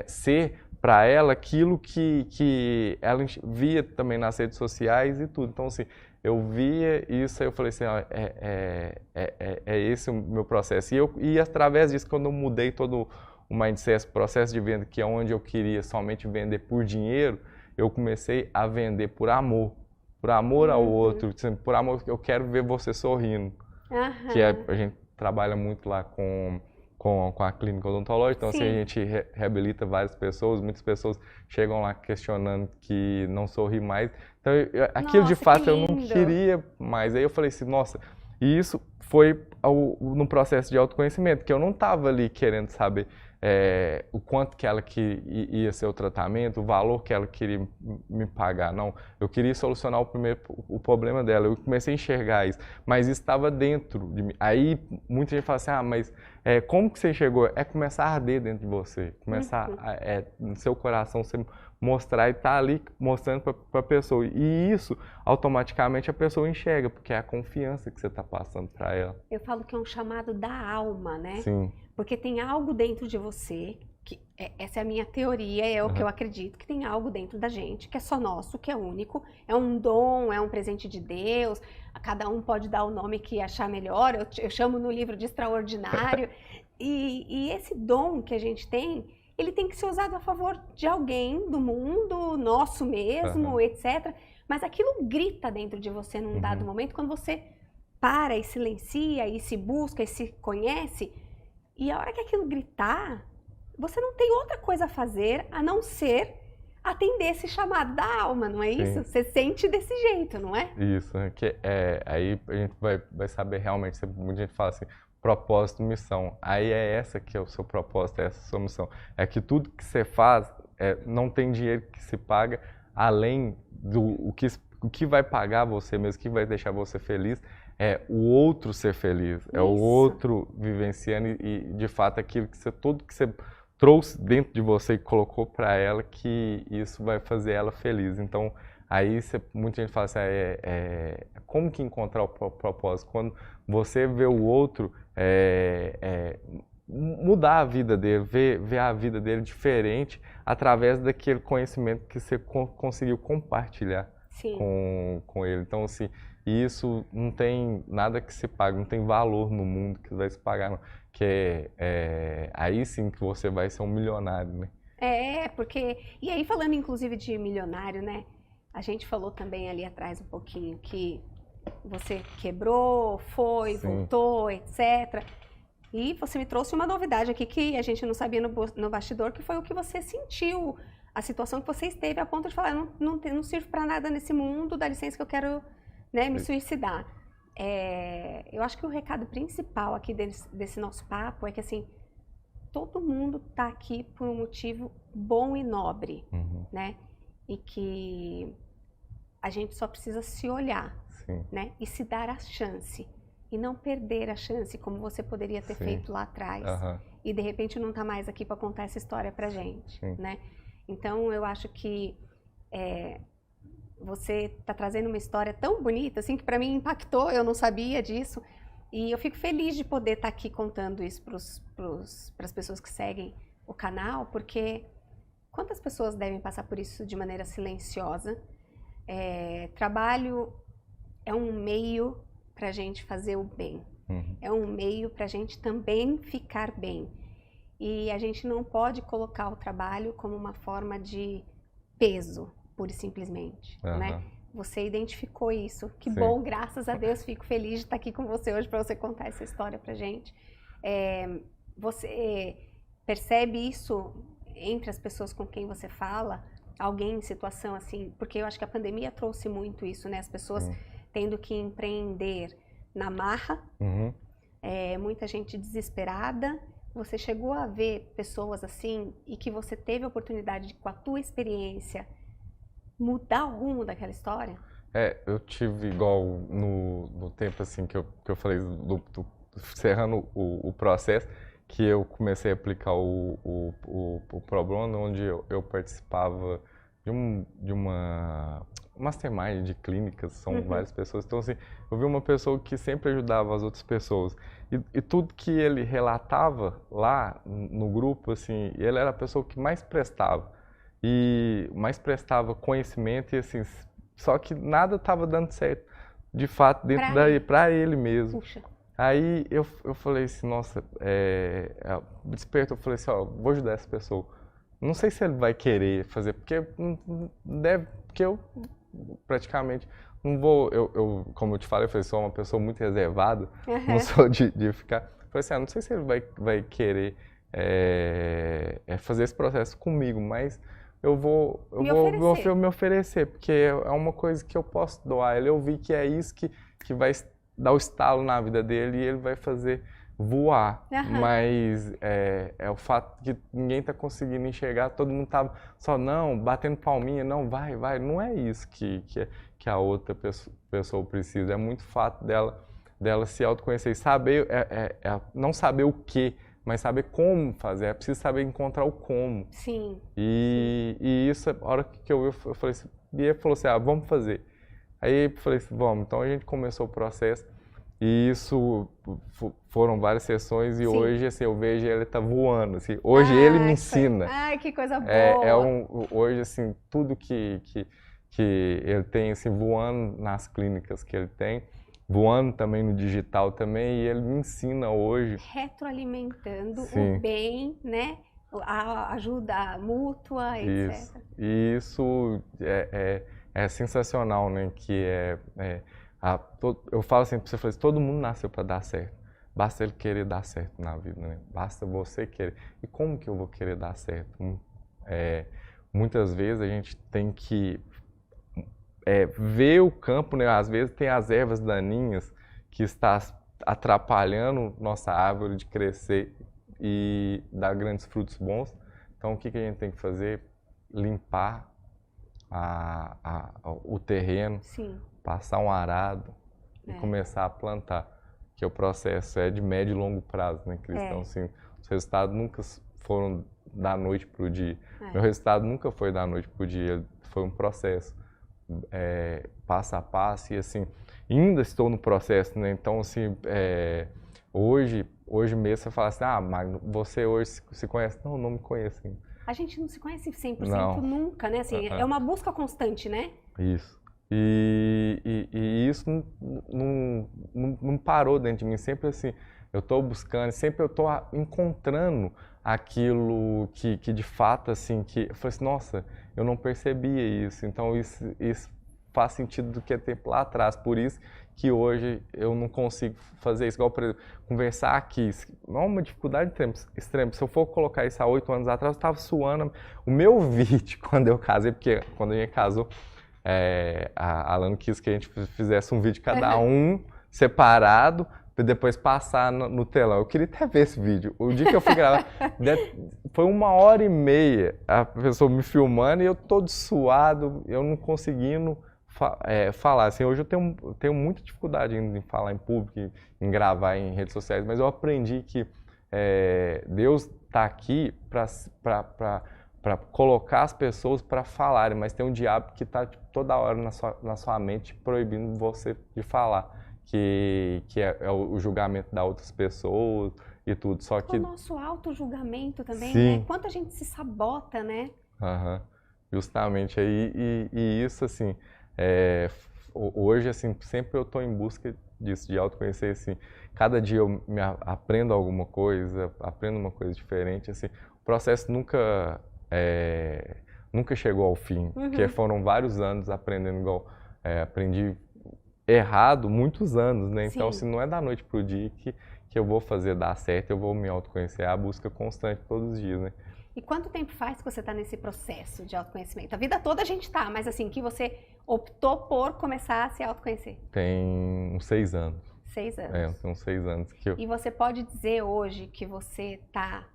ser para ela aquilo que ela via também nas redes sociais e tudo. Então, assim, eu via isso, aí eu falei assim, ó, é esse o meu processo. E através disso, quando eu mudei todo o mindset, o processo de venda, que é onde eu queria somente vender por dinheiro, eu comecei a vender por amor ao outro, por amor, eu quero ver você sorrindo. Que a gente trabalha muito lá com a clínica odontológica, então assim, a gente reabilita várias pessoas, muitas pessoas chegam lá questionando que não sorri mais. Então, aquilo de fato eu não queria mais. Aí eu falei assim, nossa, e isso foi no processo de autoconhecimento, que eu não estava ali querendo saber o quanto que ela ia ser o tratamento, o valor que ela queria me pagar, não. Eu queria solucionar o problema dela, eu comecei a enxergar isso, mas isso estava dentro de mim. Aí muita gente fala assim, mas como que você chegou? É começar a arder dentro de você, começar no seu coração, você mostrar e estar ali mostrando para a pessoa. E isso, automaticamente, a pessoa enxerga, porque é a confiança que você está passando para ela. Eu falo que é um chamado da alma, né? Sim. Porque tem algo dentro de você, essa é a minha teoria, é o que eu acredito, que tem algo dentro da gente, que é só nosso, que é único, é um dom, é um presente de Deus, cada um pode dar o nome que achar melhor, eu chamo no livro de extraordinário, e esse dom que a gente tem, ele tem que ser usado a favor de alguém do mundo, nosso mesmo, etc. Mas aquilo grita dentro de você num dado momento, quando você para e silencia, e se busca, e se conhece. E a hora que aquilo gritar, você não tem outra coisa a fazer a não ser atender esse chamado da alma, não é isso? Você sente desse jeito, não é? Isso, aí a gente vai saber realmente, muita gente fala assim, propósito, missão. Aí é essa que é o seu propósito, é essa a sua missão. É que tudo que você faz, não tem dinheiro que se paga além do o que vai pagar você mesmo, o que vai deixar você feliz, é o outro ser feliz, é o outro vivenciando e de fato aquilo que tudo que você trouxe dentro de você e colocou para ela, que isso vai fazer ela feliz. Então aí muita gente fala assim, como que encontrar o propósito? Quando você vê o outro mudar a vida dele, ver a vida dele diferente através daquele conhecimento que você conseguiu compartilhar com ele. Então, assim, isso não tem nada que se pague, não tem valor no mundo que vai se pagar, não. Que aí sim que você vai ser um milionário, né? Porque... E aí, falando inclusive de milionário, né? A gente falou também ali atrás um pouquinho que você quebrou, voltou, etc. E você me trouxe uma novidade aqui que a gente não sabia no bastidor, que foi o que você sentiu, a situação que você esteve a ponto de falar, não sirvo para nada nesse mundo, dá licença que eu quero, né, me suicidar. Eu acho que o recado principal aqui desse nosso papo é que, assim, todo mundo está aqui por um motivo bom e nobre, né? E que a gente só precisa se olhar, né? E se dar a chance. E não perder a chance, como você poderia ter feito lá atrás. E de repente não está mais aqui para contar essa história pra gente, né? Então eu acho que você está trazendo uma história tão bonita, assim, que para mim impactou, eu não sabia disso. E eu fico feliz de poder estar aqui contando isso para as pessoas que seguem o canal, porque quantas pessoas devem passar por isso de maneira silenciosa? Trabalho é um meio para a gente fazer o bem. É um meio para a gente também ficar bem. E a gente não pode colocar o trabalho como uma forma de peso, pura e simplesmente, né? Você identificou isso. Que bom, graças a Deus, fico feliz de estar aqui com você hoje para você contar essa história pra gente. Você percebe isso entre as pessoas com quem você fala? Alguém em situação assim? Porque eu acho que a pandemia trouxe muito isso, né? As pessoas tendo que empreender na marra, muita gente desesperada. Você chegou a ver pessoas assim e que você teve a oportunidade de, com a tua experiência, mudar o rumo daquela história? Eu tive igual no tempo assim que eu falei, encerrando o processo, que eu comecei a aplicar o Pro Bono, onde eu participava de mastermind de clínicas, são várias pessoas. Então, assim, eu vi uma pessoa que sempre ajudava as outras pessoas. E tudo que ele relatava lá no grupo, assim, ele era a pessoa que mais prestava. E mais prestava conhecimento e, assim, só que nada estava dando certo, de fato, dentro daí, para ele mesmo. Puxa. Aí eu falei assim, nossa, despertou, eu falei assim, ó, vou ajudar essa pessoa. Não sei se ele vai querer fazer, porque porque eu praticamente não vou, como eu te falei, eu falei, sou uma pessoa muito reservada, não sou de ficar. Falei assim, não sei se ele vai querer fazer esse processo comigo, mas eu vou me oferecer, porque é uma coisa que eu posso doar. Eu vi que é isso que vai dar o estalo na vida dele e ele vai fazer voar, mas é o fato que ninguém está conseguindo enxergar, todo mundo tá só não, batendo palminha, não, vai, não é isso que a outra pessoa precisa, é muito fato dela se autoconhecer e saber, não saber o que, mas saber como fazer, é preciso saber encontrar o como. Sim. E isso, a hora que eu falei assim, Bia falou assim, vamos fazer. Aí eu falei assim, vamos, então a gente começou o processo. E isso foram várias sessões e hoje assim, eu vejo ele tá voando. Assim, hoje ele me ensina. Ai, que coisa boa! Hoje, assim, tudo que ele tem, assim, voando nas clínicas que ele tem, voando também no digital também, e ele me ensina hoje. Retroalimentando o bem, né? A ajuda mútua, etc. Isso. E isso é sensacional, né? Que eu falo assim pra você, todo mundo nasceu para dar certo. Basta ele querer dar certo na vida, né? Basta você querer. E como que eu vou querer dar certo? Muitas vezes a gente tem que ver o campo, né? Às vezes tem as ervas daninhas que está atrapalhando nossa árvore de crescer e dar grandes frutos bons. Então o que a gente tem que fazer? Limpar o terreno. Sim. Passar um arado e começar a plantar, que o processo é de médio e longo prazo, né, Cris? Então, assim, os resultados nunca foram da noite para o dia. Meu resultado nunca foi da noite para o dia, foi um processo, passo a passo, e assim, ainda estou no processo, né? Então, assim, hoje mesmo você fala assim, Magno, você hoje se conhece? Não me conheço ainda. A gente não se conhece 100% nunca, né? Assim, é uma busca constante, né? Isso. E isso não parou dentro de mim, sempre assim, eu estou buscando, sempre eu estou encontrando aquilo que de fato, assim, que eu falei assim, nossa, eu não percebia isso, então isso faz sentido do que tempo lá atrás, por isso que hoje eu não consigo fazer isso, igual, por exemplo, conversar aqui, não é uma dificuldade extrema, se eu for colocar isso há 8 anos atrás, eu estava suando, o meu vídeo quando eu casei, porque quando a gente casou, a Alana quis que a gente fizesse um vídeo cada um separado para depois passar no telão. Eu queria até ver esse vídeo. O dia que eu fui gravar, foi 1h30 a pessoa me filmando e eu todo suado, eu não conseguindo falar. Assim, hoje eu tenho muita dificuldade em falar em público, em gravar em redes sociais, mas eu aprendi que Deus está aqui para colocar as pessoas para falarem, mas tem um diabo que está toda hora na sua mente proibindo você de falar, que é o julgamento das outras pessoas e tudo. Só que o nosso auto-julgamento também, sim, né? Quanto a gente se sabota, né? Justamente aí, e isso assim, hoje assim, sempre eu estou em busca disso, de autoconhecer, assim, cada dia eu aprendo alguma coisa, aprendo uma coisa diferente, assim, o processo nunca chegou ao fim, porque foram vários anos aprendendo igual, aprendi errado muitos anos, né? Então, assim, não é da noite pro dia que eu vou fazer dar certo, eu vou me autoconhecer, é a busca constante todos os dias, né? E quanto tempo faz que você está nesse processo de autoconhecimento? A vida toda a gente está, mas assim, que você optou por começar a se autoconhecer? Tem uns 6 anos. 6 anos. Tem uns 6 anos que eu... E você pode dizer hoje que você está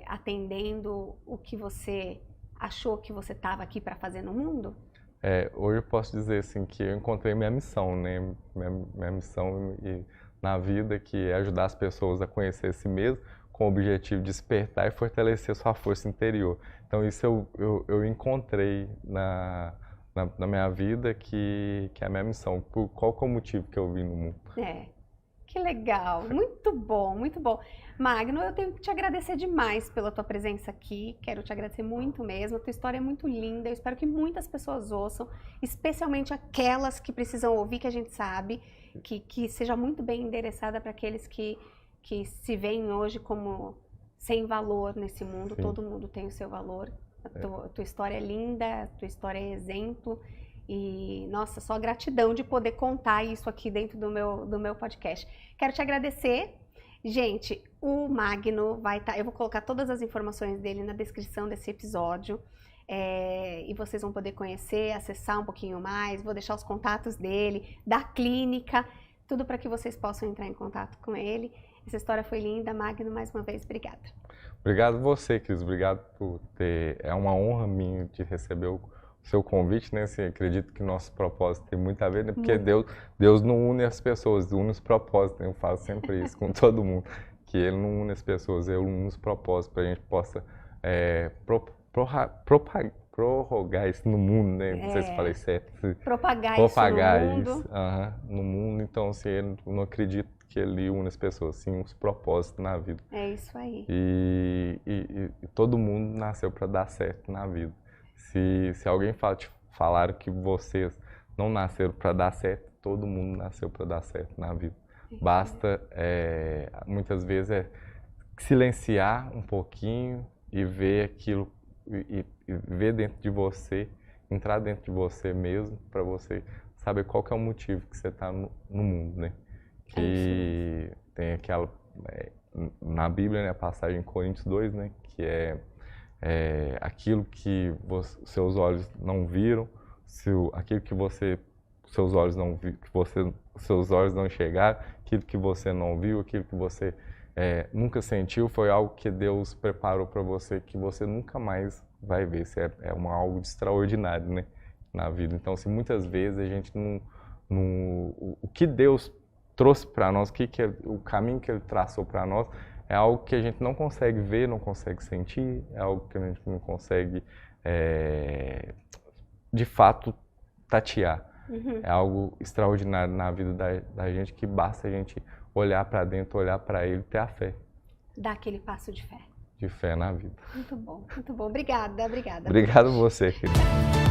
atendendo o que você achou que você estava aqui para fazer no mundo? Hoje eu posso dizer assim que eu encontrei minha missão, né? Minha missão na vida, que é ajudar as pessoas a conhecer si mesmo, com o objetivo de despertar e fortalecer sua força interior. Então isso eu encontrei na minha vida, que é a minha missão. Qual que é o motivo que eu vim no mundo? Que legal, muito bom, muito bom. Magno, eu tenho que te agradecer demais pela tua presença aqui, quero te agradecer muito mesmo, a tua história é muito linda, eu espero que muitas pessoas ouçam, especialmente aquelas que precisam ouvir, que a gente sabe, que seja muito bem endereçada para aqueles que se veem hoje como sem valor nesse mundo. Sim. Todo mundo tem o seu valor, a tua história é linda, a tua história é exemplo. E, nossa, só gratidão de poder contar isso aqui dentro do meu podcast. Quero te agradecer. Gente, o Magno vai estar... Eu vou colocar todas as informações dele na descrição desse episódio. E vocês vão poder conhecer, acessar um pouquinho mais. Vou deixar os contatos dele, da clínica, tudo para que vocês possam entrar em contato com ele. Essa história foi linda. Magno, mais uma vez, obrigada. Obrigado você, Cris. Obrigado por ter... É uma honra minha de receber o seu convite, né? Assim, acredito que nosso propósito tem muito a ver, né? Porque Deus não une as pessoas, une os propósitos, né? Eu falo sempre isso com todo mundo, que Ele não une as pessoas, Ele une os propósitos para a gente possa prorrogar isso no mundo, né? Não sei se falei certo. Propagar isso no mundo. Isso, no mundo. Então, assim, eu não acredito que Ele une as pessoas, sim, os propósitos na vida. É isso aí. E todo mundo nasceu para dar certo na vida. Se alguém falar que vocês não nasceram para dar certo, todo mundo nasceu para dar certo na vida. Basta, muitas vezes, silenciar um pouquinho e ver aquilo, e ver dentro de você, entrar dentro de você mesmo, para você saber qual que é o motivo que você está no mundo, né? Que tem aquela, na Bíblia, né, a passagem em Coríntios 2, né, que é aquilo que seus olhos não viram, aquilo que seus olhos não viram, seus olhos não enxergaram, aquilo que você não viu, aquilo que você nunca sentiu, foi algo que Deus preparou para você, que você nunca mais vai ver. Isso é algo de extraordinário, né, na vida. Então, assim, muitas vezes a gente o que Deus trouxe para nós, o caminho que Ele traçou para nós, é algo que a gente não consegue ver, não consegue sentir, é algo que a gente não consegue, de fato, tatear. Uhum. É algo extraordinário na vida da gente, que basta a gente olhar para dentro, olhar para Ele e ter a fé. Dar aquele passo de fé. De fé na vida. Muito bom, muito bom. Obrigada, obrigada. Obrigado você, querida.